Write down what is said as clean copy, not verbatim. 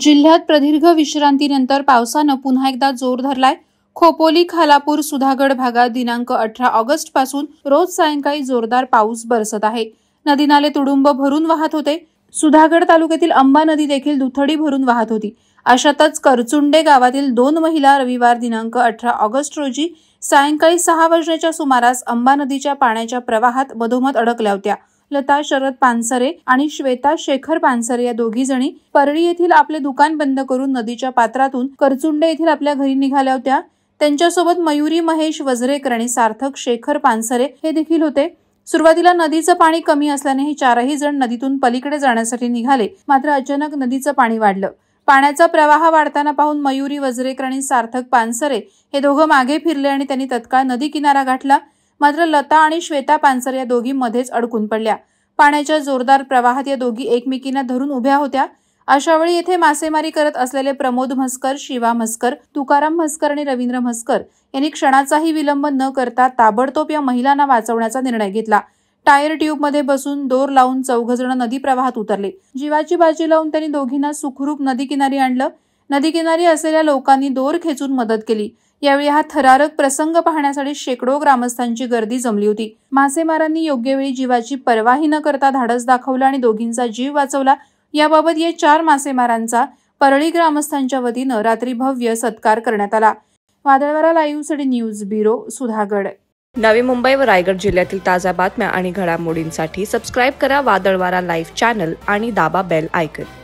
जिल्ह्यात प्रदीर्घ विश्रांतीनंतर पावसानं पुन्हा एकदा जोर धरलाय। खोपोली, खालापूर, सुधागड भागात दिनांक 18 ऑगस्ट पासून रोज सायंकाळी जोरदार पाऊस बरसत आहे। नदी नाले तुडुंब भरून वाहत होते। सुधागड तालुक्यातील अंबा नदी देखील दुथडी भरून वाहत होती। अशातच करचुंडे गावातील 2 महिला रविवार दिनांक 18 ऑगस्ट रोजी सायंकाळी 6 वाजण्याच्या सुमारास अंबा नदीच्या पाण्याच्या प्रवाहात मधोमध अडकल्या होत्या। लता शरद पानसरे आणि श्वेता शेखर पानसरे या दोघी जणी परळी येथील आपले दुकान बंद करून नदीच्या पात्रातून करचुंडे येथील आपल्या घरी निघाल्या होत्या। त्यांच्यासोबत मयुरी महेश वजरेकर आणि सार्थक शेखर पानसरे हे देखील होते। सुरुवातीला नदीचं पाणी कमी असल्याने हे चारही जण नदीतून पलीकडे जाण्यासाठी निघाले, मात्र अचानक नदीचं पाणी वाढलं। पाण्याचा प्रवाह वाढताना पाहून मयुरी वजरेकर आणि सार्थक पानसरे हे दोघं मागे फिरले आणि त्यांनी तत्काळ नदी किनारा गाठला। मात्र लता आणि श्वेता पानसरे या दोघी मध्येच अडकून पडल्या। पाण्याच्या जोरदार प्रवाहात या दोघी एकमेकींना धरून उभ्या होत्या। अशा वेळी येथे मासेमारी करत असलेले प्रमोद म्हस्कर, शिवा म्हस्कर, तुकाराम म्हस्कर आणि रवींद्र म्हस्कर यांनी क्षणाचाही विलंब न करता ताबडतोब या महिलांना वाचवण्याचा निर्णय घेतला। टायर ट्यूब मध्ये बसून दोर लावून चौघजण नदी प्रवाहात उतरले। जीवाची बाजी लावून त्यांनी दोघींना सुखरूप नदीकिनारी आणलं। नदीकिनारी असलेल्या लोकांनी दोर खेचून मदत केली। यावेळी हा थरारक प्रसंग पाहण्यासाठी शेकडो ग्रामस्थांची गर्दी जमली होती। मासेमारांनी योग्य वेळी जीवाची पर्वाही न करता धाडस दाखवलं आणि दोघींचा जीव वाचवला। याबाबत या 4 मासेमारांचा परळी ग्रामस्थांच्या वतीनं रात्री भव्य सत्कार करण्यात आला। वादळवारा लाईव्हसाठी न्यूज ब्युरो, सुधागड। नवी मुंबई व रायगड जिल्ह्यातील ताज्या बातम्या आणि घडामोडींसाठी सबस्क्राईब करा वादळवारा लाईव्ह चॅनल आणि दाबा बेल आयकॉन।